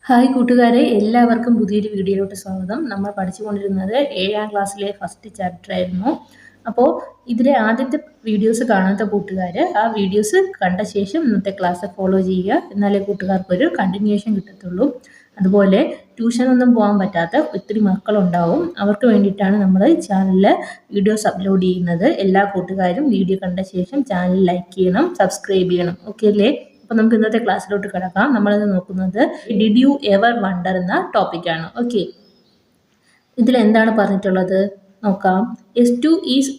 Hi കൂട്ടുകാരെ, എല്ലാവർക്കും പുതിയൊരു വീഡിയോയിലോട്ട് സ്വാഗതം. നമ്മൾ പഠിച്ചുകൊണ്ടിരുന്നത് 7ാം ക്ലാസ്സിലെ ഫസ്റ്റ് ചാപ്റ്റർ ആയിരുന്നു. അപ്പോൾ ഇതിലെ ആദ്യത്തെ വീഡിയോസ് കാണാത്ത കൂട്ടുകാർ ആ വീഡിയോസ് കണ്ട ശേഷം ഇന്നത്തെ ക്ലാസ് ഫോളോ ചെയ്യുക. എന്നാലേ കൂട്ടുകാർക്കൊരു കണ്ടിന്യൂഷൻ കിട്ടത്തുള്ളൂ. അതുപോലെ ട്യൂഷനൊന്നും പോകാൻ പറ്റാത്ത ഒത്തിരി മക്കളുണ്ടാവും. അവർക്ക് വേണ്ടിയിട്ടാണ് നമ്മൾ ചാനലിൽ വീഡിയോസ് അപ്ലോഡ് ചെയ്യുന്നത്. എല്ലാ കൂട്ടുകാരും വീഡിയോ കണ്ട ശേഷം ചാനൽ ലൈക്ക് ചെയ്യണം, സബ്സ്ക്രൈബ് ചെയ്യണം. ഓക്കെ അല്ലേ? അപ്പോൾ നമുക്ക് ഇന്നത്തെ ക്ലാസ്സിലോട്ട് കിടക്കാം. നമ്മളിന്ന് നോക്കുന്നത് ഡിഡ് യു എവർ വണ്ടർ എന്ന ടോപ്പിക്കാണ്. ഓക്കെ, ഇതിൽ എന്താണ് പറഞ്ഞിട്ടുള്ളത് നോക്കാം. S2 is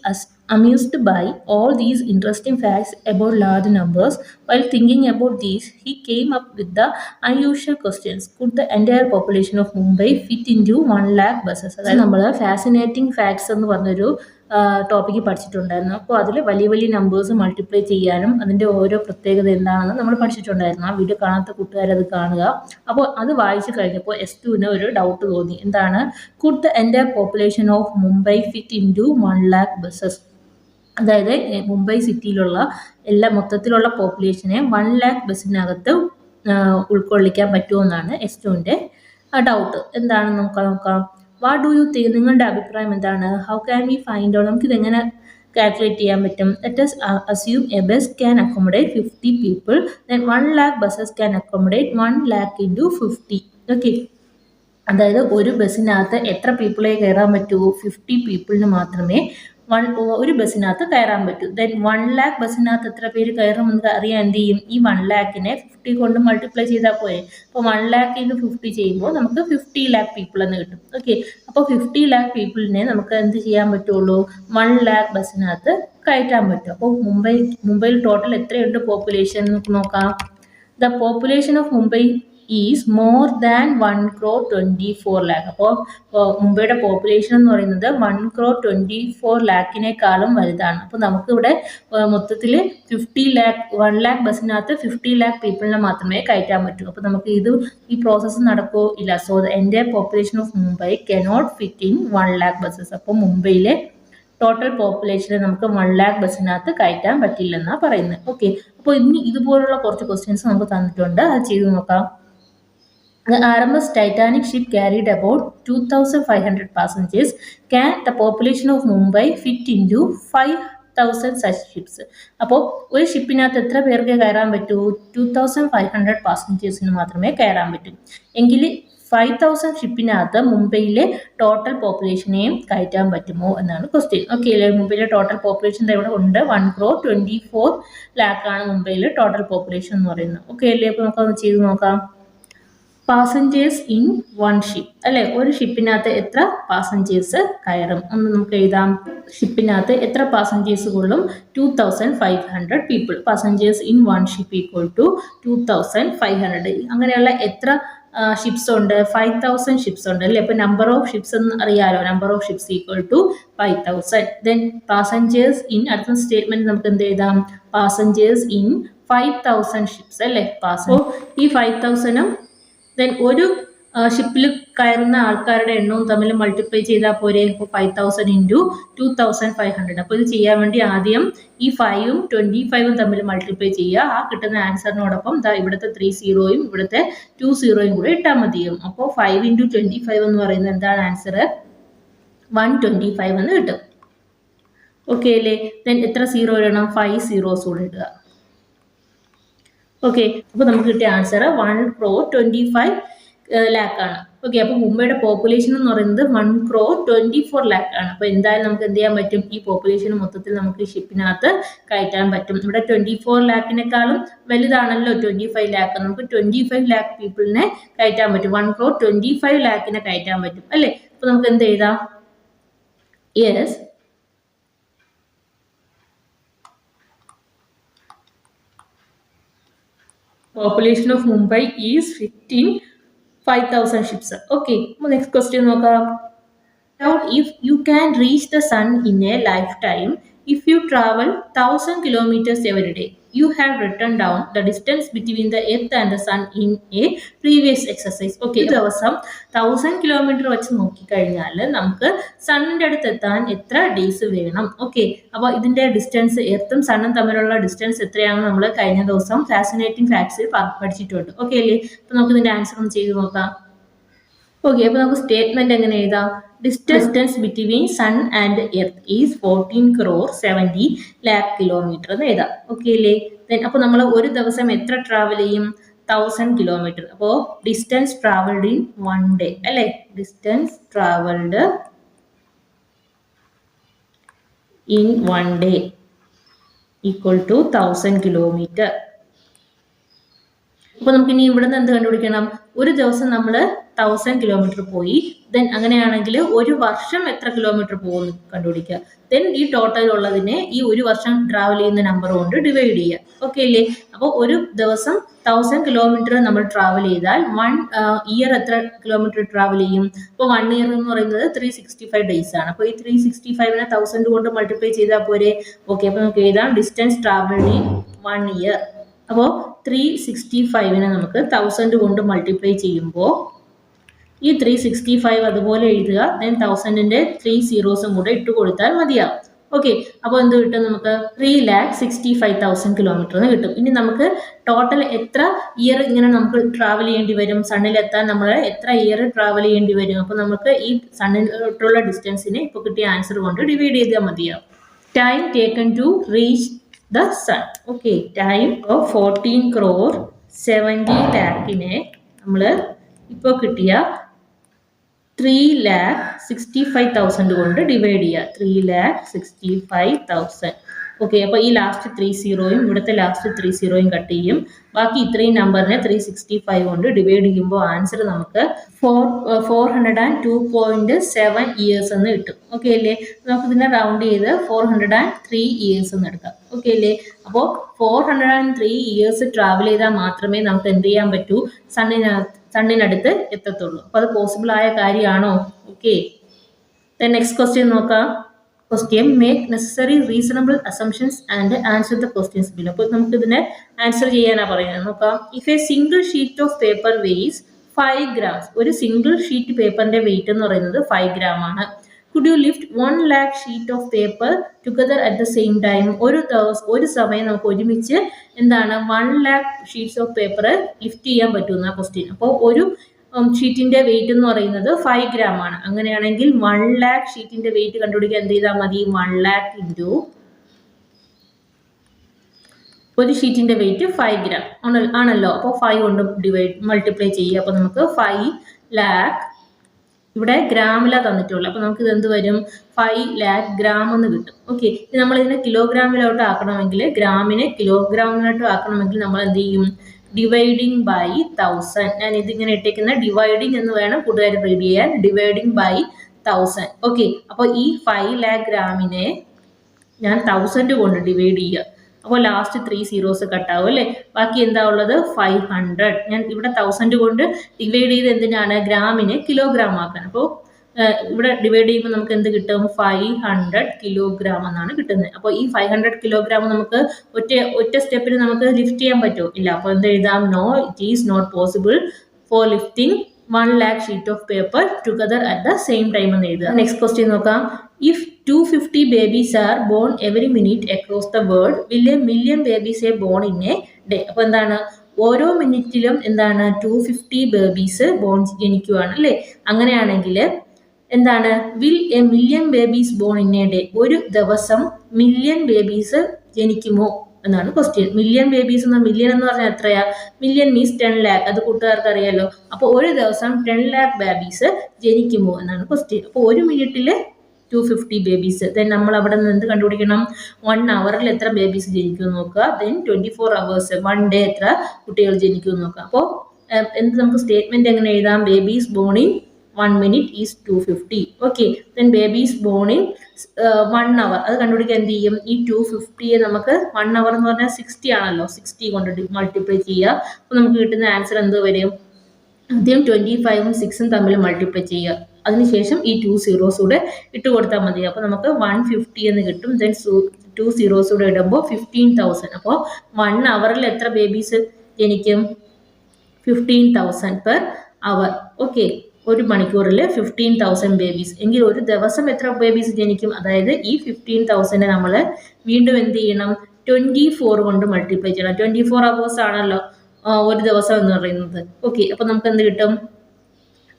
amused by all these interesting facts about large numbers. While thinking about these, he came up with the unusual questions. Could the entire population of Mumbai fit into 1 lakh buses? അതായത് നമ്മൾ fascinating facts എന്ന് പറഞ്ഞൊരു topic പഠിച്ചിട്ടുണ്ടായിരുന്നു. അപ്പോൾ അതിൽ വലിയ വലിയ numbers multiply ചെയ്യാനും അതിൻ്റെ ഓരോ പ്രത്യേകത എന്താണെന്ന് നമ്മൾ പഠിച്ചിട്ടുണ്ടായിരുന്നു. ആ വീഡിയോ കാണാത്ത കൂട്ടുകാരത് കാണുക. അപ്പോൾ അത് വായിച്ചു കഴിഞ്ഞപ്പോൾ S2 ഒരു ഡൗട്ട് തോന്നി. എന്താണ്? Could the entire population of Mumbai fit in to 1 lakh buses? അതായത് മുംബൈ സിറ്റിയിലുള്ള എല്ലാ മൊത്തത്തിലുള്ള പോപ്പുലേഷനെ 1 lakh ബസ്സിനകത്ത് ഉൾക്കൊള്ളിക്കാൻ പറ്റുമെന്നാണ് S2ൻ്റെ ഡൗട്ട്. എന്താണെന്ന് നോക്കാം. What do you think? നിങ്ങളുടെ അഭിപ്രായം എന്താണ്? How can we find out? നമുക്കിതെങ്ങനെ കാൽക്കുലേറ്റ് ചെയ്യാൻ പറ്റും? Let us assume a bus can accommodate 50 people, then 1 lakh buses can accommodate 1 lakh into 50. Okay, അതായത് ഒരു ബസ്സിനകത്ത് എത്ര പീപ്പിളെ കയറാൻ പറ്റൂ? 50 പീപ്പിളിന് മാത്രമേ ഒരു ബസ്സിനകത്ത് കയറാൻ പറ്റൂ. ദെൻ 1 lakh ബസ്സിനകത്ത് എത്ര പേര് കയറുമെന്ന് അറിയാൻ എന്ത് ചെയ്യും? ഈ 1 lakhനെ 50 കൊണ്ട് മൾട്ടിപ്ലൈ ചെയ്താൽ പോരെ. അപ്പോൾ 1 lakh into 50 ചെയ്യുമ്പോൾ നമുക്ക് 50 lakh പീപ്പിൾ എന്ന് കിട്ടും. ഓക്കെ, അപ്പോൾ 50 lakh പീപ്പിളിനെ നമുക്ക് എന്ത് ചെയ്യാൻ പറ്റുള്ളൂ? 1 lakh ബസ്സിനകത്ത് കയറ്റാൻ പറ്റും. അപ്പോൾ മുംബൈയിൽ ടോട്ടൽ എത്രയുണ്ട് പോപ്പുലേഷൻ നമുക്ക് നോക്കാം. The population of Mumbai is more than 1,24 lakh. അപ്പോൾ മുംബൈയുടെ പോപ്പുലേഷൻ എന്ന് പറയുന്നത് 1,24 lakhiനേക്കാളും വലുതാണ്. അപ്പോൾ നമുക്കിവിടെ മൊത്തത്തിൽ 1 lakh ബസ്സിനകത്ത് 50 lakh പീപ്പിളിനെ മാത്രമേ കയറ്റാൻ പറ്റൂ. അപ്പോൾ നമുക്ക് ഈ പ്രോസസ്സ് നടക്കുമോ? ഇല്ല. So the entire population of Mumbai cannot fit in 1 lakh buses. അപ്പോൾ മുംബൈയിലെ ടോട്ടൽ പോപ്പുലേഷനെ നമുക്ക് 1 lakh ബസ്സിനകത്ത് കയറ്റാൻ പറ്റില്ലെന്നാണ് പറയുന്നത്. ഓക്കെ, അപ്പോൾ ഇനി ഇതുപോലുള്ള കുറച്ച് ക്വസ്റ്റ്യൻസ് നമുക്ക് തന്നിട്ടുണ്ട്. അത് ചെയ്ത് നോക്കാം. The RMS Titanic ship carried about 2,500 passengers. Can the population of Mumbai fit into 5,000 such ships? അപ്പോൾ ഒരു ഷിപ്പിനകത്ത് എത്ര പേർക്ക് കയറാൻ പറ്റൂ? 2,500 പാസഞ്ചേഴ്സിന് മാത്രമേ കയറാൻ പറ്റൂ. എങ്കിൽ 5,000 ഷിപ്പിനകത്ത് മുംബൈയിലെ ടോട്ടൽ പോപ്പുലേഷനെയും കയറ്റാൻ പറ്റുമോ എന്നാണ് ക്വസ്റ്റ്യൻ. ഓക്കെ അല്ലേ? മുംബൈയിലെ ടോട്ടൽ പോപ്പുലേഷൻ ഇവിടെ ഉണ്ട്. 1,24 lakh ആണ് മുംബൈയിലെ ടോട്ടൽ പോപ്പുലേഷൻ എന്ന് പറയുന്നത്. ഓക്കെ അല്ലേ? അപ്പോൾ നമുക്കത് ചെയ്ത് നോക്കാം. പാസഞ്ചേഴ്സ് ഇൻ 1 ഷിപ്പ് അല്ലേ? ഒരു ഷിപ്പിനകത്ത് എത്ര പാസഞ്ചേഴ്സ് കയറും ഒന്ന് നമുക്ക് എഴുതാം. ഷിപ്പിനകത്ത് എത്ര പാസഞ്ചേഴ്സ് കൊള്ളും? 2,500 people. Passengers in 1 ship equal to 2,500. അങ്ങനെയുള്ള എത്ര ഷിപ്സ് ഉണ്ട്? 5,000 ഷിപ്സ് ഉണ്ട് അല്ലേ? അപ്പോൾ നമ്പർ ഓഫ് ഷിപ്സ് എന്ന് അറിയാലോ. Number of ships equal to 5,000. Then passengers in അടുത്ത സ്റ്റേറ്റ്മെന്റ് നമുക്ക് എന്ത് എഴുതാം? പാസഞ്ചേഴ്സ് ഇൻ 5,000 ഷിപ്സ് അല്ലേ? അപ്പോൾ ഈ 5,000ഉം ദെൻ ഒരു ഷിപ്പിൽ കയറുന്ന ആൾക്കാരുടെ എണ്ണവും തമ്മിൽ മൾട്ടിപ്ലൈ ചെയ്താൽ പോരെ. അപ്പോൾ 5,000 ഇൻറ്റു 2,500. അപ്പോൾ ഇത് ചെയ്യാൻ വേണ്ടി ആദ്യം ഈ 5ഉം 25ഉം തമ്മിൽ മൾട്ടിപ്ലൈ ചെയ്യുക. ആ കിട്ടുന്ന ആൻസറിനോടൊപ്പം ഇവിടുത്തെ 3 സീറോയും ഇവിടുത്തെ 2 സീറോയും കൂടെ ഇട്ടാൽ മതിയും. അപ്പോൾ 5 ഇൻറ്റു 25 എന്ന് പറയുന്നത് എന്താണ് ആൻസർ? 125 എന്ന് കിട്ടും. ഓക്കെ അല്ലേ? ദെൻ എത്ര സീറോ ഇടണം? 5 സീറോസ് കൂടെ ഇടുക. ഓക്കെ, അപ്പോൾ നമുക്ക് കിട്ടിയ ആൻസർ 1,25 lakh ആണ്. ഓക്കെ, അപ്പോൾ മുംബൈയുടെ പോപ്പുലേഷൻ എന്ന് പറയുന്നത് 1,24 lakh ആണ്. അപ്പോൾ എന്തായാലും നമുക്ക് എന്ത് ചെയ്യാൻ പറ്റും? ഈ പോപ്പുലേഷൻ മൊത്തത്തിൽ നമുക്ക് ഷിപ്പിനകത്ത് കയറ്റാൻ പറ്റും. ഇവിടെ 24 lakhiനേക്കാളും വലുതാണല്ലോ 25 lakh. നമുക്ക് 25 lakh പീപ്പിളിനെ കയറ്റാൻ പറ്റും. 1,25 lakhiനെ കയറ്റാൻ പറ്റും അല്ലേ? അപ്പോൾ നമുക്ക് എന്ത് എഴുതാം? Yes, population of Mumbai is fit in 5,000 ships. Okay, next question നോക്കാം. If you can reach the sun in a lifetime, if you travel 1,000 kilometers every day, You have written down the distance between the earth and the sun in a previous exercise. Okay, ദിവസം 1000 kilometre വെച്ച് നോക്കിക്കഴിഞ്ഞാൽ നമുക്ക് സണ്ണിന്റെ അടുത്ത് എത്താൻ എത്ര days വേണം? Okay, അപ്പോൾ ഇതിന്റെ ഡിസ്റ്റൻസ് എർത്തും സണ്ണും തമ്മിലുള്ള ഡിസ്റ്റൻസ് എത്രയാണെന്ന് നമ്മൾ കഴിഞ്ഞ ദിവസം ഫാസിനേറ്റിംഗ് ഫാക്ട്സിൽ പഠിച്ചിട്ടുണ്ട്. ഓക്കെ അല്ലേ? അപ്പൊ നമുക്ക് ഇതിന്റെ ആൻസർ ഒന്ന് ചെയ്ത് നോക്കാം. ഓക്കെ, അപ്പൊ നമുക്ക് സ്റ്റേറ്റ്മെന്റ് എങ്ങനെ എഴുതാം? Distance between sun and earth is 14 crore 70 lakh kilometre എന്ന് എഴുതാം. ഓക്കെ അല്ലേ? അപ്പൊ നമ്മൾ ഒരു ദിവസം എത്ര ട്രാവൽ ചെയ്യും? 1000 കിലോമീറ്റർ. അപ്പോൾ ഡിസ്റ്റൻസ് ട്രാവൽഡ് ഇൻ 1 day അല്ലേ? Distance travelled in 1 day equal to 1000 kilometre. അപ്പൊ നമുക്ക് ഇനി ഇവിടുന്ന് എന്ത് കണ്ടുപിടിക്കണം? ഒരു ദിവസം നമ്മൾ 1000 കിലോമീറ്റർ പോയി, ദെൻ അങ്ങനെയാണെങ്കിൽ ഒരു വർഷം എത്ര കിലോമീറ്റർ പോകുന്നു കണ്ടുപിടിക്കുക. ദെൻ ഈ ടോട്ടൽ ഉള്ളതിനെ ഈ ഒരു വർഷം ട്രാവൽ ചെയ്യുന്ന നമ്പർ കൊണ്ട് ഡിവൈഡ് ചെയ്യുക. ഓക്കെ അല്ലേ? അപ്പോൾ ഒരു ദിവസം 1000 കിലോമീറ്റർ നമ്മൾ ട്രാവൽ ചെയ്താൽ 1 ഇയർ എത്ര കിലോമീറ്റർ ട്രാവൽ ചെയ്യും? അപ്പോൾ 1 ഇയർ എന്ന് പറയുന്നത് 365 ഡേയ്സ് ആണ്. അപ്പോൾ ഈ 365നെ 1000 കൊണ്ട് മൾട്ടിപ്ലൈ ചെയ്താൽ പോരെ? ഓക്കെ, അപ്പോൾ നമുക്ക് എഴുതാം ഡിസ്റ്റൻസ് ട്രാവൽഡ് ഇൻ 1 ഇയർ. അപ്പോൾ 365നെ നമുക്ക് 1000 കൊണ്ട് മൾട്ടിപ്ലൈ ചെയ്യുമ്പോൾ ഈ 365 അതുപോലെ എഴുതുക, ദെൻ 1000ന്റെ 3 സീറോസും കൂടെ ഇട്ട് കൊടുത്താൽ മതിയാവും. ഓക്കെ, അപ്പോൾ എന്ത് കിട്ടും? നമുക്ക് 3,65,000 കിലോമീറ്റർ എന്ന് കിട്ടും. ഇനി നമുക്ക് ടോട്ടൽ എത്ര ഇയർ ഇങ്ങനെ നമുക്ക് ട്രാവൽ ചെയ്യേണ്ടി വരും? സണ്ണിലെത്താൻ നമ്മൾ എത്ര ഇയർ ട്രാവൽ ചെയ്യേണ്ടി വരും? അപ്പോൾ നമുക്ക് ഈ സണ്ണിലോട്ടുള്ള ഡിസ്റ്റൻസിനെ ഇപ്പോൾ കിട്ടിയ ആൻസർ കൊണ്ട് ഡിവൈഡ് ചെയ്താൽ മതിയാവും. Time taken to reach the sun. Okay, time of 14 crore 70 lakhനെ നമ്മൾ ഇപ്പോൾ കിട്ടിയ 3,65,000 കൊണ്ട് ഡിവൈഡ് ചെയ്യുക. 3,65,000. ഓക്കെ, അപ്പോൾ ഈ ലാസ്റ്റ് 3 സീറോയും ഇവിടുത്തെ ലാസ്റ്റ് 3 സീറോയും കട്ട് ചെയ്യും. ബാക്കി ഇത്രയും നമ്പറിനെ 365 കൊണ്ട് ഡിവൈഡ് ചെയ്യുമ്പോൾ ആൻസർ നമുക്ക് 402.7 ഇയേഴ്സ് എന്ന് കിട്ടും. ഓക്കെ അല്ലേ? നമുക്ക് ഇതിനെ റൗണ്ട് ചെയ്ത് 403 ഇയേഴ്സ് എന്ന് എടുക്കാം. ഓക്കെ അല്ലേ? അപ്പോൾ 403 ഇയേഴ്സ് ട്രാവൽ ചെയ്താൽ മാത്രമേ നമുക്ക് എന്ത് ചെയ്യാൻ പറ്റൂ? സണ്ണിനടുത്ത് എത്തത്തുള്ളൂ. അപ്പോൾ അത് പോസിബിൾ ആയ കാര്യമാണോ? ഓക്കെ, നെക്സ്റ്റ് ക്വസ്റ്റ്യൻ നോക്കാം. Question, make necessary reasonable assumptions and answer the questions below. അപ്പോൾ നമുക്ക് ഇതിനെ ആൻസർ ചെയ്യാനാണ് പറയുന്നത്. നോക്കാം. If a single sheet of paper weighs 5 grams, ഒരു സിംഗിൾ ഷീറ്റ് പേപ്പറിന്റെ വെയിറ്റ് എന്ന് പറയുന്നത് 5 gram ആണ്. Could you lift 1 lakh sheet of paper together at the same time? ഒരു സമയം നമുക്ക് ഒരുമിച്ച് എന്താണ് 1 lakh sheets of paper lift ചെയ്യാൻ പറ്റുന്ന ക്വസ്റ്റ്യൻ. അപ്പോൾ ഒരു ഷീറ്റിന്റെ വെയിറ്റ് എന്ന് പറയുന്നത് 5 gram ആണ്. അങ്ങനെയാണെങ്കിൽ 1 lakh ഷീറ്റിന്റെ വെയിറ്റ് കണ്ടുപിടിക്കാൻ എന്ത് ചെയ്താൽ മതി? 1 lakh ഇൻറ്റു ഒരു ഷീറ്റിന്റെ വെയിറ്റ് 5 gram ആണല്ലോ. അപ്പോൾ 5 കൊണ്ട് മൾട്ടിപ്ലൈ ചെയ്യുക. അപ്പോൾ നമുക്ക് 5 lakh, ഇവിടെ ഗ്രാമിലാണ് തന്നിട്ടുള്ളൂ. അപ്പോൾ നമുക്ക് ഇത് എന്ത് വരും? 5 lakh gram എന്ന് കിട്ടും. ഓക്കെ, നമ്മൾ ഇതിനെ കിലോഗ്രാമിലോട്ട് ആക്കണമെങ്കിൽ, ഗ്രാമിനെ കിലോഗ്രാമിലോട്ട് ആക്കണമെങ്കിൽ നമ്മൾ എന്ത് ചെയ്യും? Dividing by 1000. ഞാൻ ഇതിങ്ങനെ ഇട്ടേക്കുന്ന ഡിവൈഡിങ് എന്ന് വേണം കൂട്ടുകാർ റീഡ് ചെയ്യാൻ. Dividing by 1000. ഓക്കെ, അപ്പോൾ ഈ 5 lakh ഗ്രാമിനെ ഞാൻ 1000 കൊണ്ട് ഡിവൈഡ് ചെയ്യുക. അപ്പോൾ ലാസ്റ്റ് 3 സീറോസ് കട്ടാവും അല്ലേ? ബാക്കി എന്താ ഉള്ളത്? 500. ഞാൻ ഇവിടെ 1000 കൊണ്ട് ഡിവൈഡ് ചെയ്ത് എന്തിനാണ്? ഗ്രാമിനെ കിലോഗ്രാം ആക്കാൻ. അപ്പോൾ ഇവിടെ ഡിവൈഡ് ചെയ്യുമ്പോൾ നമുക്ക് എന്ത് കിട്ടും? 500 കിലോഗ്രാം എന്നാണ് കിട്ടുന്നത്. അപ്പോൾ ഈ 500 കിലോഗ്രാം നമുക്ക് ഒറ്റ സ്റ്റെപ്പിൽ നമുക്ക് ലിഫ്റ്റ് ചെയ്യാൻ പറ്റുമോ? ഇല്ല. അപ്പോൾ എന്ത് എഴുതാം? No, it is not possible for lifting 1 lakh sheet of paper together at the same time എന്ന് എഴുതുക. നെക്സ്റ്റ് ക്വസ്റ്റ്യൻ നോക്കാം. If 250 babies are born every minute across the world, will a million babies are born in a day? അപ്പോൾ എന്താണ്? ഓരോ മിനിറ്റിലും എന്താണ്? 250 babies ജനിക്കുവാണ് അല്ലേ? അങ്ങനെയാണെങ്കിൽ എന്താണ്? Will A million babies bone in a day? ഒരു ദിവസം മില്യൺ ബേബീസ് ജനിക്കുമോ എന്നാണ് ക്വസ്റ്റ്യൻ. മില്യൺ ബേബീസ് മില്യൺ എന്ന് പറഞ്ഞാൽ എത്രയാ? Million means 10 lakh. അത് കൂട്ടുകാർക്ക് അറിയാലോ. അപ്പോൾ ഒരു ദിവസം 10 lakh ബേബീസ് ജനിക്കുമോ എന്നാണ് ക്വസ്റ്റ്യൻ. അപ്പോൾ ഒരു മിനിറ്റിൽ 250 ബേബീസ്. ദെൻ നമ്മൾ അവിടെ നിന്ന് എന്ത് കണ്ടുപിടിക്കണം? 1 hourൽ എത്ര ബേബീസ് ജനിക്കുമെന്ന് നോക്കുക. ദെൻ 24 hours 1 day എത്ര കുട്ടികൾ ജനിക്കുമെന്ന് നോക്കുക. അപ്പോൾ എന്ത് നമുക്ക് സ്റ്റേറ്റ്മെന്റ് എങ്ങനെ എഴുതാം? Babies born in 1 minute is 250. Okay, then babies born in 1 hour. അത് കണ്ടുപിടിക്കാൻ എന്ത് ചെയ്യും? ഈ 250 നമുക്ക് 1 hour എന്ന് പറഞ്ഞാൽ 60 ആണല്ലോ. 60 കൊണ്ട് മൾട്ടിപ്ലൈ ചെയ്യുക. അപ്പോൾ നമുക്ക് കിട്ടുന്ന ആൻസർ എന്ത് വരും? ആദ്യം 25ഉം 6ഉം തമ്മിൽ മൾട്ടിപ്ലൈ ചെയ്യുക. അതിനുശേഷം ഈ 2 സീറോസ് കൂടെ ഇട്ട് കൊടുത്താൽ മതി. അപ്പോൾ നമുക്ക് 150 എന്ന് കിട്ടും. ദെൻ 2 zeros കൂടെ ഇടുമ്പോൾ 15,000. അപ്പോൾ 1 അവറിൽ എത്ര ബേബീസ് ജനിക്കും? 15,000 പെർ അവർ. ഓക്കെ, ഒരു മണിക്കൂറിൽ 15,000 ബേബീസ് എങ്കിൽ ഒരു ദിവസം എത്ര ബേബീസ് ജനിക്കും? അതായത് ഈ 15,000 നമ്മൾ വീണ്ടും എന്ത് ചെയ്യണം? 24 കൊണ്ട് മൾട്ടിപ്ലൈ ചെയ്യണം. 24 അവേഴ്സ് ആണല്ലോ ഒരു ദിവസം എന്ന് പറയുന്നത്. ഓക്കെ, അപ്പോൾ നമുക്ക് എന്ത് കിട്ടും?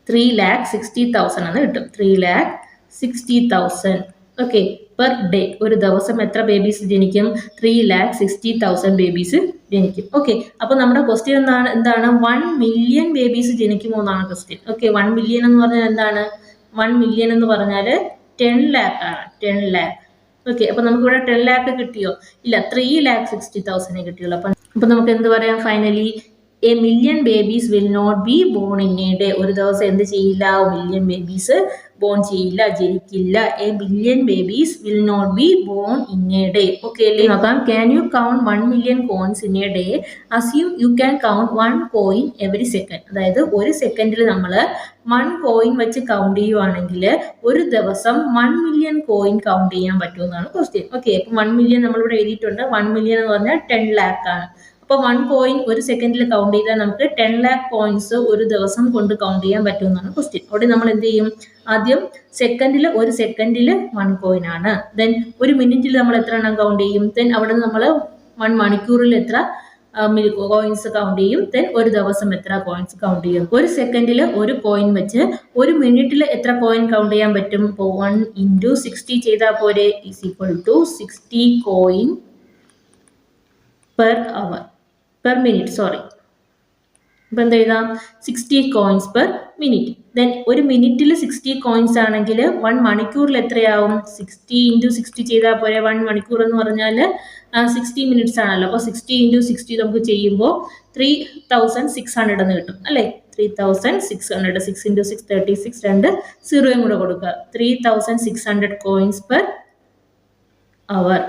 3,60,000 എന്ന് കിട്ടും. 3,60,000. Okay, per day. ഒരു ദിവസം എത്ര ബേബീസ് ജനിക്കും? 3,60,000 ബേബീസ് ജനിക്കും. ഓക്കെ, അപ്പോൾ നമ്മുടെ ക്വസ്റ്റ്യൻ എന്താണ് 1 മില്യൺ ബേബീസ് ജനിക്കുമോ എന്നാണ് ക്വസ്റ്റ്യൻ. ഓക്കെ, 1 മില്യൺ എന്ന് പറഞ്ഞാൽ എന്താണ്? 1 മില്യൺ എന്ന് പറഞ്ഞാൽ 10 lakh ആണ്. 10 lakh. ഓക്കെ, അപ്പോൾ നമുക്കിവിടെ 10 lakh കിട്ടിയോ? ഇല്ല, 3,60,000 കിട്ടിയുള്ളൂ. അപ്പം നമുക്ക് എന്ത് പറയാം? Finally a million babies will not be born in a day. ഒരു ദിവസം എന്ത് ചെയ്യില്ല? മില്യൺ ബേബീസ് ബോൺ ചെയ്യില്ല, ജനിക്കില്ല. A million babies will not be born in a day. Okay അല്ലേ? നോക്കാം. Can you count 1 million coins in a day? Assume you can count 1 coin every second. അതായത് ഒരു സെക്കൻഡിൽ നമ്മൾ 1 കോയിൻ വെച്ച് കൗണ്ട് ചെയ്യുവാണെങ്കിൽ ഒരു ദിവസം 1 മില്യൺ കോയിൻ കൗണ്ട് ചെയ്യാൻ പറ്റുമെന്നാണ് ക്വസ്റ്റ്യൻ. ഓക്കെ, അപ്പം 1 മില്യൺ നമ്മളിവിടെ എഴുതിയിട്ടുണ്ട്. 1 മില്യൺ എന്ന് പറഞ്ഞാൽ 10 lakh ആണ്. അപ്പോൾ 1 കോയിൻ ഒരു സെക്കൻഡിൽ കൗണ്ട് ചെയ്താൽ നമുക്ക് 10 lakh കോയിൻസ് ഒരു ദിവസം കൊണ്ട് കൗണ്ട് ചെയ്യാൻ പറ്റുമെന്നാണ് ക്വസ്റ്റ്യൻ. അവിടെ നമ്മൾ എന്ത് ചെയ്യും? ആദ്യം ഒരു സെക്കൻഡിൽ 1 കോയിൻ ആണ്. ദെൻ ഒരു മിനിറ്റിൽ നമ്മൾ എത്ര എണ്ണം കൗണ്ട് ചെയ്യും? ദെൻ അവിടെ നമ്മൾ 1 മണിക്കൂറിൽ എത്ര കോയിൻസ് കൗണ്ട് ചെയ്യും? ദെൻ ഒരു ദിവസം എത്ര കോയിൻസ് കൗണ്ട് ചെയ്യും? ഒരു സെക്കൻഡിൽ ഒരു കോയിൻ വെച്ച് ഒരു മിനിറ്റിൽ എത്ര കോയിൻ കൗണ്ട് ചെയ്യാൻ പറ്റും? ഇപ്പോൾ 1 × 60 ചെയ്താൽ പോരെ? Is equal to 60 coin per hour, per minute, sorry. അപ്പം എന്ത് എഴുതാം? 60 കോയിൻസ് പെർ മിനിറ്റ്. ദെൻ ഒരു മിനിറ്റിൽ 60 കോയിൻസ് ആണെങ്കിൽ 1 മണിക്കൂറിൽ എത്രയാവും? 60 × 60 ചെയ്താൽ പോരെ? 1 മണിക്കൂർ എന്ന് പറഞ്ഞാൽ 60 മിനിറ്റ്സ് ആണല്ലോ. അപ്പോൾ 60 × 60 നമുക്ക് ചെയ്യുമ്പോൾ 3,600 എന്ന് കിട്ടും അല്ലേ? 3,600. 6 × 6 36. 2 സീറോയും കൂടെ കൊടുക്കുക. 3,600 കോയിൻസ് പെർ അവർ.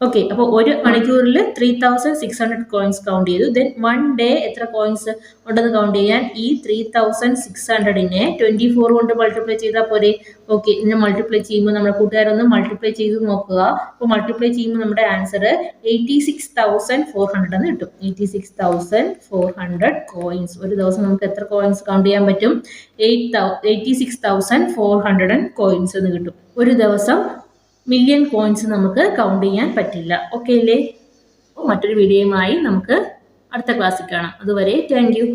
ഓക്കെ, അപ്പോൾ ഒരു മണിക്കൂറിൽ 3,600 കോയിൻസ് കൗണ്ട് ചെയ്തു. ദെൻ 1 ഡേ എത്ര കോയിൻസ് ഉണ്ടെന്ന് കൗണ്ട് ചെയ്യാൻ ഈ 3,600നെ 24 കൊണ്ട് മൾട്ടിപ്ലൈ ചെയ്താൽ പോരെ? ഓക്കെ, ഇതിനെ മൾട്ടിപ്ലൈ ചെയ്യുമ്പോൾ നമ്മുടെ കൂട്ടുകാരൊന്ന് മൾട്ടിപ്ലൈ ചെയ്ത് നോക്കുക. അപ്പോൾ മൾട്ടിപ്ലൈ ചെയ്യുമ്പോൾ നമ്മുടെ ആൻസർ 86,400 എന്ന് കിട്ടും. 86,400 കോയിൻസ്. ഒരു ദിവസം നമുക്ക് എത്ര കോയിൻസ് കൗണ്ട് ചെയ്യാൻ പറ്റും? 86,400 കോയിൻസ് എന്ന് കിട്ടും. ഒരു ദിവസം മില്യൺ കോയിൻസ് നമുക്ക് കൗണ്ട് ചെയ്യാൻ പറ്റില്ല. ഓക്കെ അല്ലേ? മറ്റൊരു വീഡിയോയുമായി നമുക്ക് അടുത്ത ക്ലാസ്സിൽ കാണാം. അതുവരെ താങ്ക് യു.